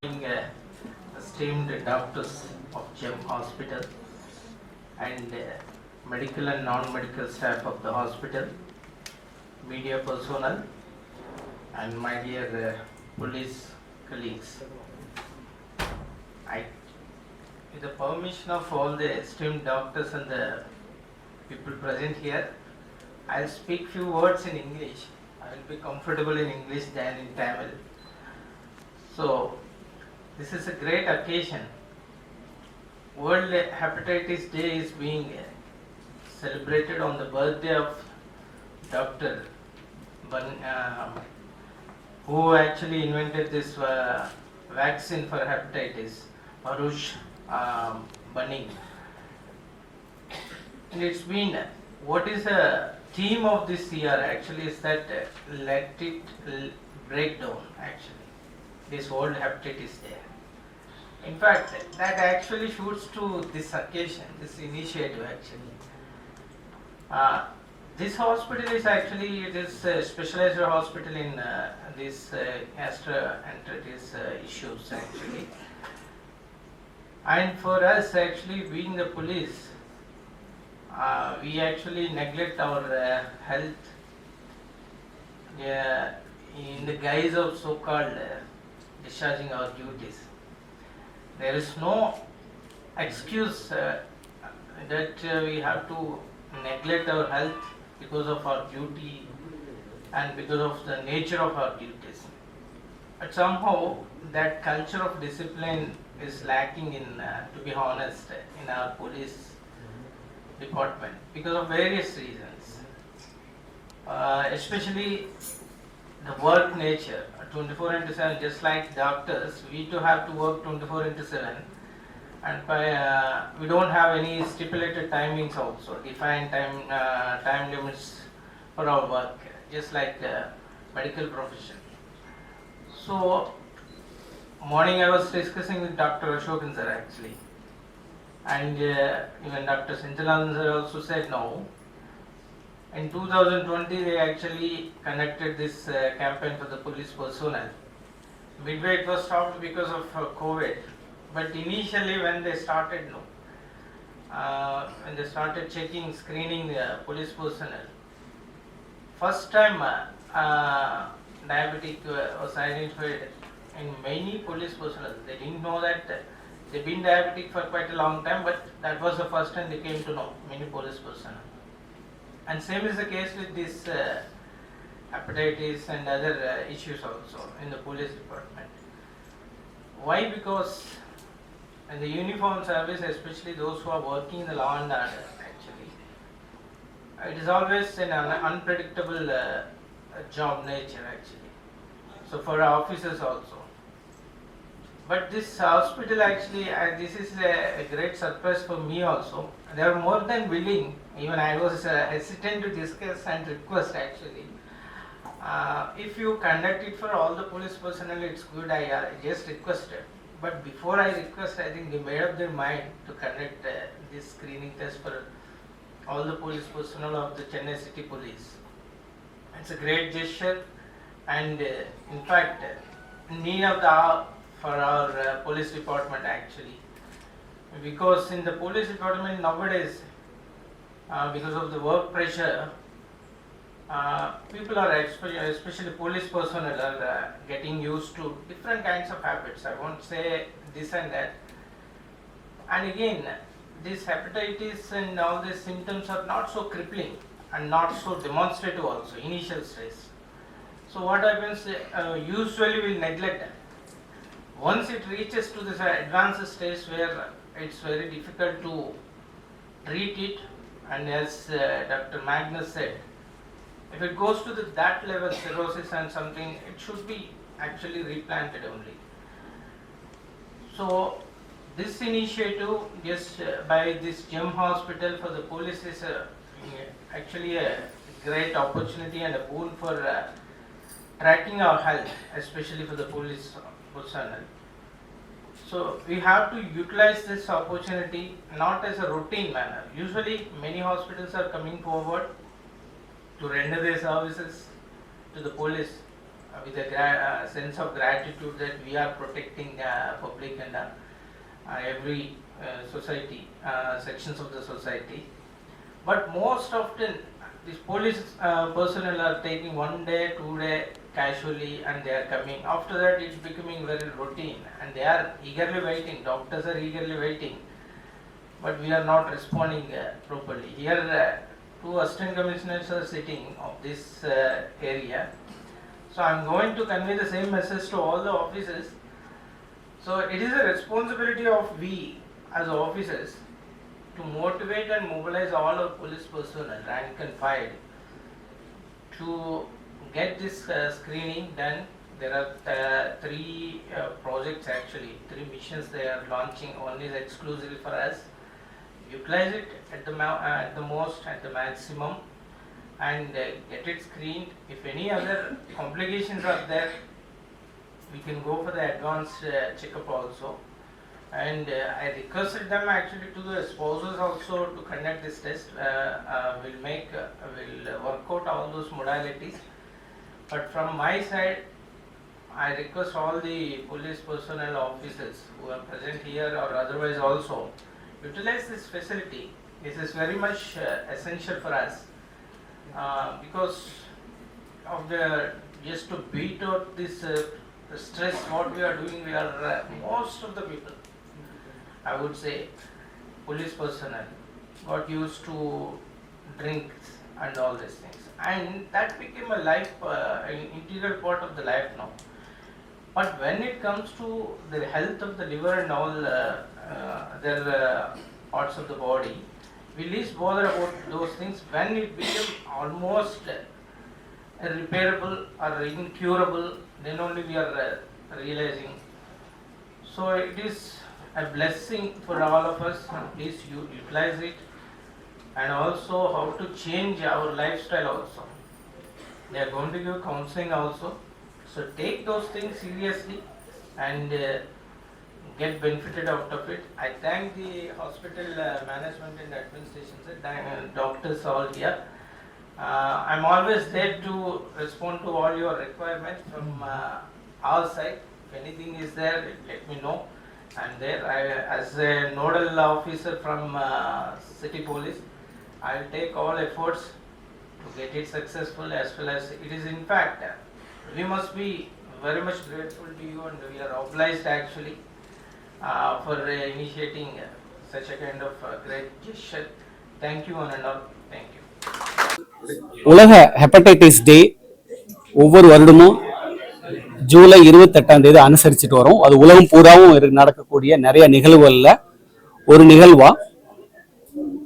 Being esteemed doctors of GEM Hospital and medical and non-medical staff of the hospital, media personnel, and my dear police colleagues. With the permission of all the esteemed doctors and the people present here, I'll speak few words in English. I will be comfortable in English than in Tamil. So, this is a great occasion. World Hepatitis Day is being celebrated on the birthday of Dr. Who actually invented this vaccine for hepatitis, Parush Bunning. And it's been, what is the theme of this year actually is that let it break down actually, this World Hepatitis Day. In fact, that actually shoots to this occasion, this initiative actually. This hospital is actually, it is a specialized hospital in this gastroenteritis issues actually. And for us actually being the police, we actually neglect our health in the guise of so-called discharging our duties. There is no excuse that we have to neglect our health because of our duty and because of the nature of our duties. But somehow that culture of discipline is lacking in, to be honest, in our police department because of various reasons. Especially the work nature, 24/7, just like doctors, we too have to work 24/7, and we don't have any stipulated timings also, defined time limits for our work, just like the medical profession. So, morning I was discussing with Dr. Ashokan sir actually, and even Dr. Sinjalan sir also said no. In 2020, they actually conducted this campaign for the police personnel. Midway it was stopped because of COVID, but initially when they started, when they started checking, screening the police personnel, first time diabetic was identified in many police personnel. They didn't know that they've been diabetic for quite a long time, but that was the first time they came to know, many police personnel. And same is the case with this hepatitis and other issues also in the police department. Why? Because in the uniform service, especially those who are working in the law and order, actually, it is always an unpredictable job nature actually. So for our officers also. But this hospital actually, this is a great surprise for me also. They are more than willing. Even I was hesitant to discuss and request actually. If you conduct it for all the police personnel, it's good. I just requested. But before I request, I think they made up their mind to conduct this screening test for all the police personnel of the Chennai City Police. It's a great gesture, and in fact, need of the hour for our police department actually, because in the police department nowadays, because of the work pressure, people are, especially police personnel, are getting used to different kinds of habits. I won't say this and that. And again, this hepatitis and all these symptoms are not so crippling and not so demonstrative also, initial stage. So what happens, usually we neglect them. Once it reaches to this advanced stage where it's very difficult to treat it, and as Dr. Magnus said, if it goes to that level, cirrhosis and something, it should be actually replanted only. So this initiative just by this GEM hospital for the police is actually a great opportunity and a boon for tracking our health, especially for the police personnel. So we have to utilize this opportunity not as a routine manner. Usually many hospitals are coming forward to render their services to the police with a sense of gratitude that we are protecting public and every society, sections of the society. But most often these police personnel are taking 1 day, 2 day casually and they are coming. After that it's becoming very routine and they are eagerly waiting, doctors are eagerly waiting, but we are not responding properly. Here two assistant commissioners are sitting of this area, so I am going to convey the same message to all the officers. So it is a responsibility of we as officers to motivate and mobilize all our police personnel, rank and file, to get this screening done. There are three projects, actually 3 missions they are launching. One is exclusive for us, utilize it at the most, at the maximum, and get it screened. If any other complications are there, we can go for the advanced checkup also. And I requested them actually to the spouses also to conduct this test. We'll work out all those modalities. But from my side, I request all the police personnel officers who are present here or otherwise also, utilize this facility. This is very much essential for us because of the, just to beat out this stress what we are doing. We are most of the people, I would say police personnel, got used to drinks and all these things, and that became a life, an integral part of the life now. But when it comes to the health of the liver and all other parts of the body, we least bother about those things. When it becomes almost irreparable or incurable, then only we are realizing. So it is a blessing for all of us. Please utilize it, and also how to change our lifestyle also. They are going to give counseling also, so take those things seriously and get benefited out of it. I thank the hospital management and administration, doctors all here. I'm always there to respond to all your requirements from our side. If anything is there, let me know. I'm there. As a nodal officer from City Police, I'll take all efforts to get it successful, as well as it is. In fact, we must be very much grateful to you, and we are obliged actually for initiating such a kind of great gesture. Thank you one and all. Thank you. உலக hepatitis டே ஒவ்வொரு வருடமும் ஜூலை 28 அனுசரிச்சுட்டு வரோம். அது உலகம் பூராவும் நடக்கக்கூடிய நிறைய நிகழ்வுகளில் ஒரு நிகழ்வா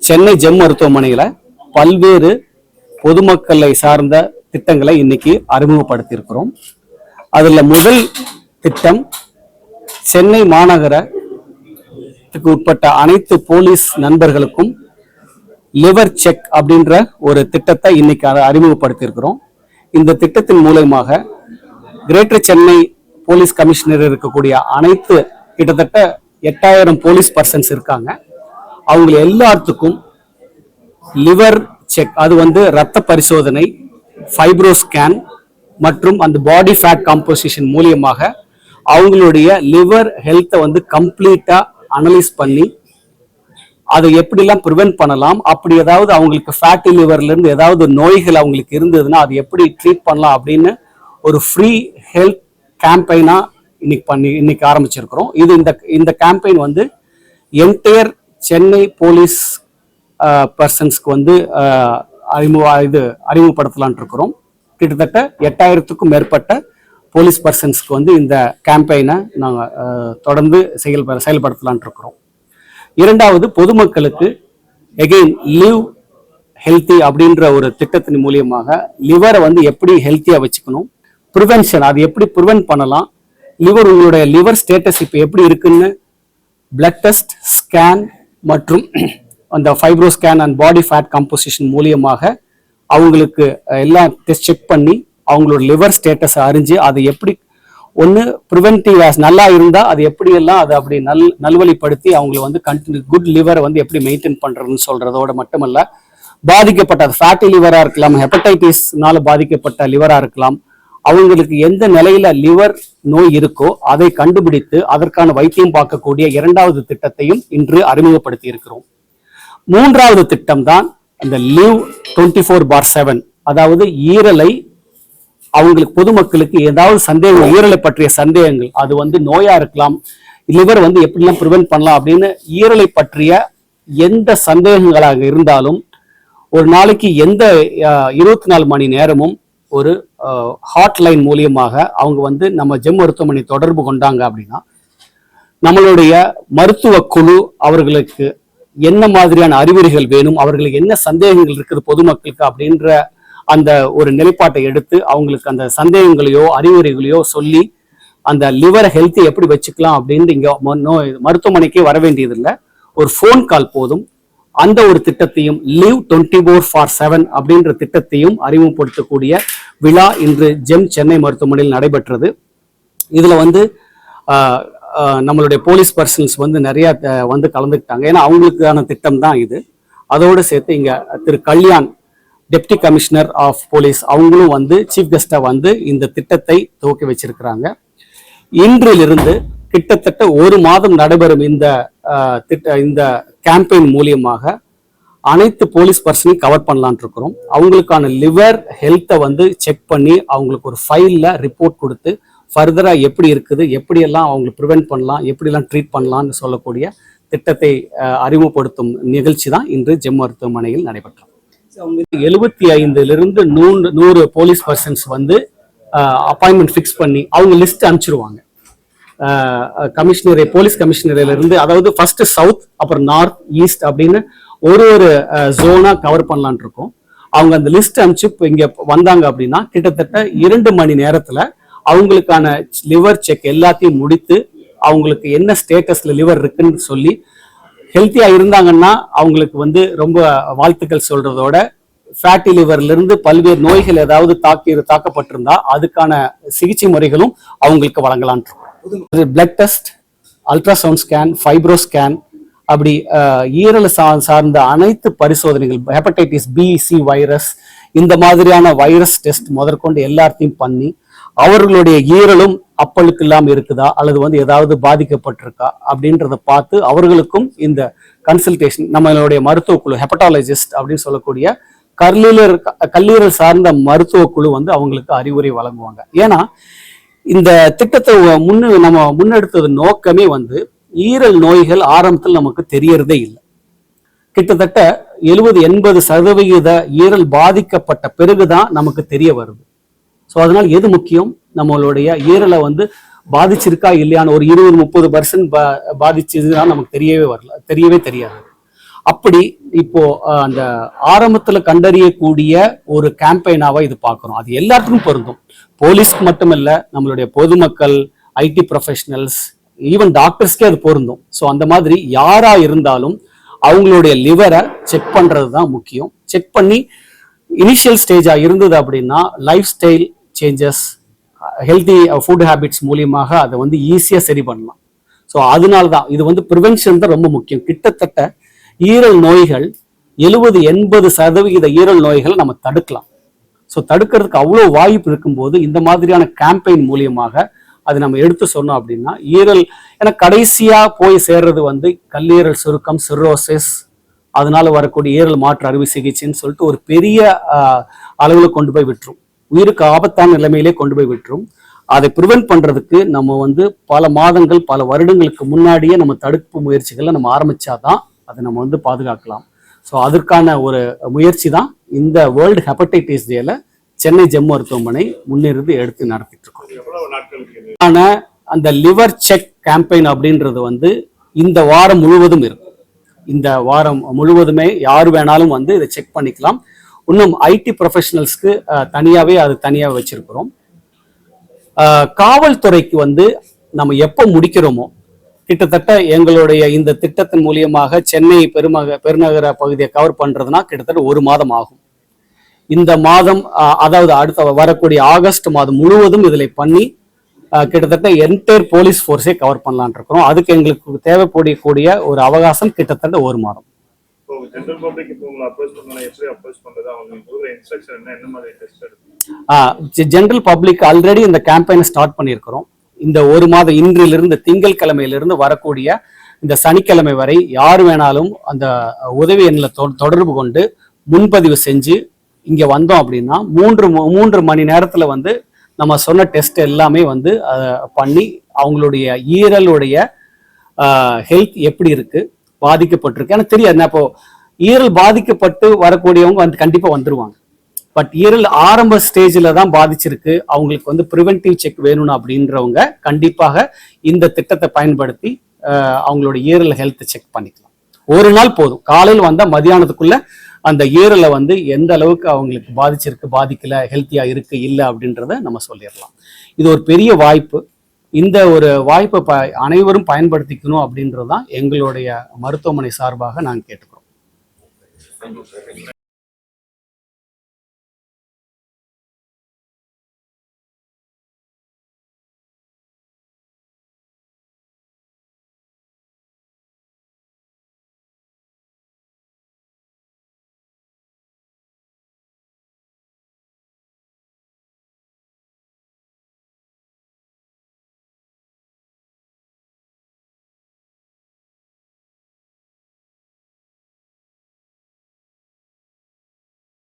சென்னை ஜெம் மருத்துவமனையில் பல்வேறு பொதுமக்களை சார்ந்த திட்டங்களை இன்னைக்கு அறிமுகப்படுத்தி இருக்கிறோம். அதில் முதல் திட்டம் சென்னை மாநகரத்துக்கு உட்பட்ட அனைத்து போலீஸ் நண்பர்களுக்கும் லிவர் செக் அப்படின்ற ஒரு திட்டத்தை இன்னைக்கு அறிமுகப்படுத்தி இருக்கிறோம். இந்த திட்டத்தின் மூலமாக கிரேட்டர் சென்னை போலீஸ் கமிஷனர் இருக்கக்கூடிய அனைத்து கிட்டத்தட்ட 8000 போலீஸ் பர்சன்ஸ் இருக்காங்க. அவங்க எல்லாத்துக்கும் லிவர் செக், அது ரத்த பரிசோதனை, ஃபைப்ரோ ஸ்கேன் மற்றும் அந்த பாடி ஃபேட் காம்போசிஷன் மூலியமாக அவங்களுடைய லிவர் ஹெல்த்தை கம்ப்ளீட்டா அனலைஸ் பண்ணி அதை எப்படிலாம் ப்ரிவென்ட் பண்ணலாம், அப்படி ஏதாவது அவங்களுக்கு ஃபேட்டி லிவர்ல இருந்து ஏதாவது நோய்கள் அவங்களுக்கு இருந்ததுன்னா அது எப்படி ட்ரீட் பண்ணலாம் அப்படின்னு ஒரு ஃப்ரீ ஹெல்த் கேம்பெயினா இன்னைக்கு ஆரம்பிச்சிருக்கிறோம். இந்த கேம்பெயின் என்டையர் சென்னை போலீஸ் பர்சன்ஸ்க்கு அறிமுகப்படுத்தலான் இருக்கிறோம். கிட்டத்தட்ட 8000க்கும் மேற்பட்ட போலீஸ் பர்சன்ஸ்க்கு இந்த கேம்பெயினை நாங்கள் தொடர்ந்து செயல்படுத்தலான் இருக்கிறோம். இரண்டாவது, பொதுமக்களுக்கு எகெயின் லிவ் ஹெல்த்தி அப்படின்ற ஒரு திட்டத்தின் மூலியமாக லிவரை எப்படி ஹெல்த்தியா வச்சுக்கணும், ப்ரிவென்ஷன் அது எப்படி ப்ரிவென்ட் பண்ணலாம், உங்களுடைய லிவர் ஸ்டேட்டஸ் இப்போ எப்படி இருக்குன்னு பிளட் டெஸ்ட், ஸ்கேன் மற்றும் அந்த fibro scan and body fat composition மூலியமாக அவங்களுக்கு எல்லாம் டெஸ்ட் செக் பண்ணி அவங்களோட லிவர் ஸ்டேட்டஸ் அறிஞ்சு அதை எப்படி ஒன்று ப்ரிவென்டிவ் நல்லா இருந்தால் அது எப்படியெல்லாம் அதை அப்படி நல்வழிப்படுத்தி அவங்களை கண்டினியூ குட் லிவரை எப்படி மெயின்டைன் பண்ணுறதுன்னு சொல்கிறதோட மட்டுமல்ல, பாதிக்கப்பட்ட ஃபேட்டி லிவராக இருக்கலாம், ஹெப்படைட்டிஸ்னால பாதிக்கப்பட்ட லிவராக இருக்கலாம், அவங்களுக்கு எந்த நிலையில லிவர் நோய் இருக்கோ அதை கண்டுபிடித்து அதற்கான வைத்தியம் பார்க்கக்கூடிய இரண்டாவது திட்டத்தையும் இன்று அறிமுகப்படுத்தி இருக்கிறோம். மூன்றாவது திட்டம் தான் இந்த லிவ் 24/7, அதாவது ஈரலை அவங்களுக்கு பொதுமக்களுக்கு ஏதாவது சந்தேகம், ஈரலை பற்றிய சந்தேகங்கள், அது நோயா இருக்கலாம், லிவர் எப்படிலாம் ப்ரிவென்ட் பண்ணலாம் அப்படின்னு ஈரலை பற்றிய எந்த சந்தேகங்களாக இருந்தாலும் ஒரு நாளைக்கு எந்த 24 மணி நேரமும் ஒரு ஹாட்லைன் மூலியமாக அவங்க நம்ம ஜெம் மருத்துவமனை தொடர்பு கொண்டாங்க அப்படின்னா நம்மளுடைய மருத்துவ குழு அவர்களுக்கு என்ன மாதிரியான அறிகுறிகள் வேணும், அவர்களுக்கு என்ன சந்தேகங்கள் இருக்குது பொதுமக்களுக்கு அப்படின்ற அந்த ஒரு நிலைப்பாட்டை எடுத்து அவங்களுக்கு அந்த சந்தேகங்களையோ அறிகுறிகளையோ சொல்லி அந்த லிவரை ஹெல்த்தி எப்படி வச்சுக்கலாம் அப்படின்னு இங்க மருத்துவமனைக்கே வர வேண்டியதில்லை, ஒரு ஃபோன் கால் போதும். அந்த ஒரு திட்டத்தையும் லிவ் 24/7 அப்படின்ற திட்டத்தையும் அறிமுகப்படுத்தக்கூடிய விழா இன்று ஜெம் சென்னை மருத்துவமனையில் நடைபெற்றது. இதுல நம்மளுடைய போலீஸ் பர்சன்ஸ் நிறைய கலந்துக்கிட்டாங்க. ஏன்னா அவங்களுக்கான திட்டம் தான் இது. அதோடு சேர்த்து இங்க Thiru Kalyan, deputy commissioner of police, அவங்களும் சீஃப் கெஸ்டா இந்த திட்டத்தை துவக்கி வச்சிருக்கிறாங்க. இன்றிலிருந்து கிட்டத்தட்ட ஒரு மாதம் நடைபெறும் இந்த கேம்பெயின் மூலியமாக அனைத்து போலீஸ் பர்சனையும் கவர் பண்ணலான் இருக்கிறோம். அவங்களுக்கான லிவர் ஹெல்த்தை செக் பண்ணி அவங்களுக்கு ஒரு ஃபைல்ல ரிப்போர்ட் கொடுத்து ஃபர்தரா எப்படி இருக்குது, எப்படியெல்லாம் அவங்களை ப்ரிவென்ட் பண்ணலாம், எப்படியெல்லாம் ட்ரீட் பண்ணலாம்னு சொல்லக்கூடிய திட்டத்தை அறிமுகப்படுத்தும் நிகழ்ச்சி தான் இன்று ஜெம் மருத்துவமனையில் நடைபெற்றது. 75 100 போலீஸ் பர்சன்ஸ் அப்பாயின்மெண்ட் ஃபிக்ஸ் பண்ணி அவங்க லிஸ்ட் அனுப்பிச்சிருவாங்க. கமிஷனரே, போலீஸ் கமிஷனரில இருந்து, அதாவது ஃபர்ஸ்ட் சவுத், அப்புறம் நார்த், ஈஸ்ட் அப்படின்னு ஒரு ஜோனா கவர் பண்ணலான் இருக்கோம். அவங்க அந்த லிஸ்ட் அனுப்பிச்சு இங்க வந்தாங்க அப்படின்னா கிட்டத்தட்ட 2 மணி நேரத்துல அவங்களுக்கான லிவர் செக் எல்லாத்தையும் முடித்து அவங்களுக்கு என்ன ஸ்டேட்டஸ்ல லிவர் இருக்குன்னு சொல்லி ஹெல்த்தியா இருந்தாங்கன்னா அவங்களுக்கு ரொம்ப வாழ்த்துக்கள் சொல்றதோட ஃபேட்டி லிவர்ல இருந்து பல்வேறு நோய்கள் ஏதாவது தாக்கப்பட்டிருந்தா அதுக்கான சிகிச்சை முறைகளும் அவங்களுக்கு வழங்கலான் இருக்கும். Blood test, ultrasound scan, fibro scan, அப்படி ஈரல் சார்ந்த அனைத்து பரிசோதனைகள், ஹெப்படைட்டிஸ் பி, சி வைரஸ், இந்த மாதிரியான வைரஸ் டெஸ்ட் முதற்கொண்டு எல்லாத்தையும் பண்ணி அவர்களுடைய ஈரலும் அப்பளுக்கு இல்லாம இருக்குதா அல்லது ஏதாவது பாதிக்கப்பட்டிருக்கா அப்படின்றத பார்த்து அவர்களுக்கும் இந்த கன்சல்டேஷன், நம்மளுடைய மருத்துவ குழு ஹெப்படாலஜிஸ்ட் அப்படின்னு சொல்லக்கூடிய கல்லீரல் சார்ந்த மருத்துவ குழு அவங்களுக்கு அறிவுரை வழங்குவாங்க. ஏன்னா இந்த திட்டத்தை நம்ம முன்னெடுத்தது நோக்கமே ஈரல் நோய்கள் ஆரம்பத்தில் நமக்கு தெரியறதே இல்லை. கிட்டத்தட்ட 70-80% ஈரல் பாதிக்கப்பட்ட பிறகுதான் நமக்கு தெரிய வருது. ஸோ அதனால எது முக்கியம், நம்மளுடைய ஈரலை பாதிச்சிருக்கா இல்லையான்னு ஒரு 20-30% பாதிச்சதுன்னா நமக்கு தெரியவே தெரியாது. அப்படி இப்போ அந்த ஆரம்பத்துல கண்டறியக்கூடிய ஒரு கேம்பெயினாவா இது பார்க்கிறோம். அது எல்லாத்துக்கும் பொருந்தும், போலீஸ்க்கு மட்டுமல்ல, நம்மளுடைய பொதுமக்கள், ஐடி ப்ரொஃபஷனல்ஸ், ஈவன் டாக்டர்ஸ்க்கே அது பொருந்தும். ஸோ அந்த மாதிரி யாரா இருந்தாலும் அவங்களுடைய லிவரை செக் பண்றது தான் முக்கியம். செக் பண்ணி இனிஷியல் ஸ்டேஜா இருந்தது அப்படின்னா life style changes, healthy food habits மூலியமாக அதை ஈஸியா சரி பண்ணலாம். ஸோ அதனால தான் இது ப்ரிவென்ஷன் தான் ரொம்ப முக்கியம். கிட்டத்தட்ட ஈரல் நோய்கள் 70-80% ஈரல் நோய்களை நம்ம தடுக்கலாம். ஸோ தடுக்கிறதுக்கு அவ்வளோ வாய்ப்பு இருக்கும்போது இந்த மாதிரியான கேம்பெயின் மூலியமாக அது நம்ம எடுத்து சொன்னோம் அப்படின்னா ஈரல், ஏன்னா கடைசியா போய் சேர்றது கல்லீரல் சுருக்கம், சிரோசிஸ், அதனால வரக்கூடிய ஈரல் மாற்று அறுவை சிகிச்சைன்னு சொல்லிட்டு ஒரு பெரிய அளவுல கொண்டு போய் விட்டுரும், உயிருக்கு ஆபத்தான நிலைமையிலே கொண்டு போய் விட்டுரும். அதை ப்ரிவென்ட் பண்றதுக்கு நம்ம பல மாதங்கள், பல வருடங்களுக்கு முன்னாடியே நம்ம தடுப்பு முயற்சிகளை நம்ம ஆரம்பிச்சாதான் அதை நம்ம பாதுகாக்கலாம். ஸோ அதற்கான ஒரு முயற்சி தான் இந்த வேர்ல்டு ஹெப்படைட்டிஸ் டேல சென்னை ஜெம் மருத்துவமனை முன்னிருந்து எடுத்து நடத்திட்டு இருக்கோம். ஆனா அந்த லிவர் செக் கேம்பெயின் அப்படின்றது இந்த வாரம் முழுவதும் இருக்கும். இந்த வாரம் முழுவதுமே யார் வேணாலும் இதை செக் பண்ணிக்கலாம். இன்னும் ஐடி ப்ரொஃபஷனல்ஸ்க்கு தனியாவே வச்சிருக்கிறோம். காவல்துறைக்கு நம்ம எப்போ முடிக்கிறோமோ, கிட்டத்தட்ட எங்களுடைய இந்த திட்டத்தின் மூலியமாக சென்னை பெருநகர பகுதியை கவர் பண்றதுனா கிட்டத்தட்ட 1 மாதம் ஆகும். இந்த மாதம், அதாவது அடுத்த வரக்கூடிய ஆகஸ்ட் மாதம் முழுவதும் இதில் பண்ணி கிட்டத்தட்ட என்டையர் போலீஸ் ஃபோர்ஸே கவர் பண்ணலான் இருக்கிறோம். அதுக்கு எங்களுக்கு தேவைப்படக்கூடிய ஒரு அவகாசம் கிட்டத்தட்ட 1 மாதம். ஜெனரல் பப்ளிக் இப்போ உங்களை அப்ரோச் பண்ணா எப்படி அப்ரோச் பண்றது, அவங்களுக்கு கொடுக்குற இன்ஸ்ட்ரக்ஷன் என்ன மாதிரி டெஸ்ட் எடுக்கும்? ஜெனரல் பப்ளிக் ஆல்ரெடி இந்த கேம்பெயினை ஸ்டார்ட் பண்ணியிருக்கிறோம். இந்த ஒரு மாதம் இன்றிலிருந்து திங்கட்கிழமையிலிருந்து வரக்கூடிய இந்த சனிக்கிழமை வரை யார் வேணாலும் அந்த உதவி எண்ணில் தொடர்பு கொண்டு முன்பதிவு செஞ்சு இங்கே வந்தோம் அப்படின்னா 3 மணி நேரத்தில் வந்து நம்ம சொன்ன டெஸ்ட் எல்லாமே வந்து பண்ணி அவங்களுடைய ஈரலுடைய ஹெல்த் எப்படி இருக்கு, பாதிக்கப்பட்டிருக்கு எனக்கு தெரியாது. இப்போ ஈரல் பாதிக்கப்பட்டு வரக்கூடியவங்க வந்து கண்டிப்பாக வந்துருவாங்க. பட் ஈரல் ஆரம்ப ஸ்டேஜில் தான் பாதிச்சிருக்கு, அவங்களுக்கு வந்து ப்ரிவென்டிவ் செக் வேணும்னு அப்படின்றவங்க கண்டிப்பாக இந்த திட்டத்தை பயன்படுத்தி அவங்களோட ஈரல் ஹெல்த் செக் பண்ணிக்கலாம். ஒரு நாள் போதும், காலையில் வந்தால் மதியானத்துக்குள்ள அந்த ஈரலை வந்து எந்த அளவுக்கு அவங்களுக்கு பாதிச்சிருக்கு, பாதிக்கல, ஹெல்த்தியா இருக்கு இல்லை அப்படின்றத நம்ம சொல்லிடலாம். இது ஒரு பெரிய வாய்ப்பு. இந்த ஒரு வாய்ப்பை அனைவரும் பயன்படுத்திக்கணும் அப்படின்றதுதான் எங்களுடைய மருத்துவமனை சார்பாக நாங்கள் கேட்டுக்கிறோம்.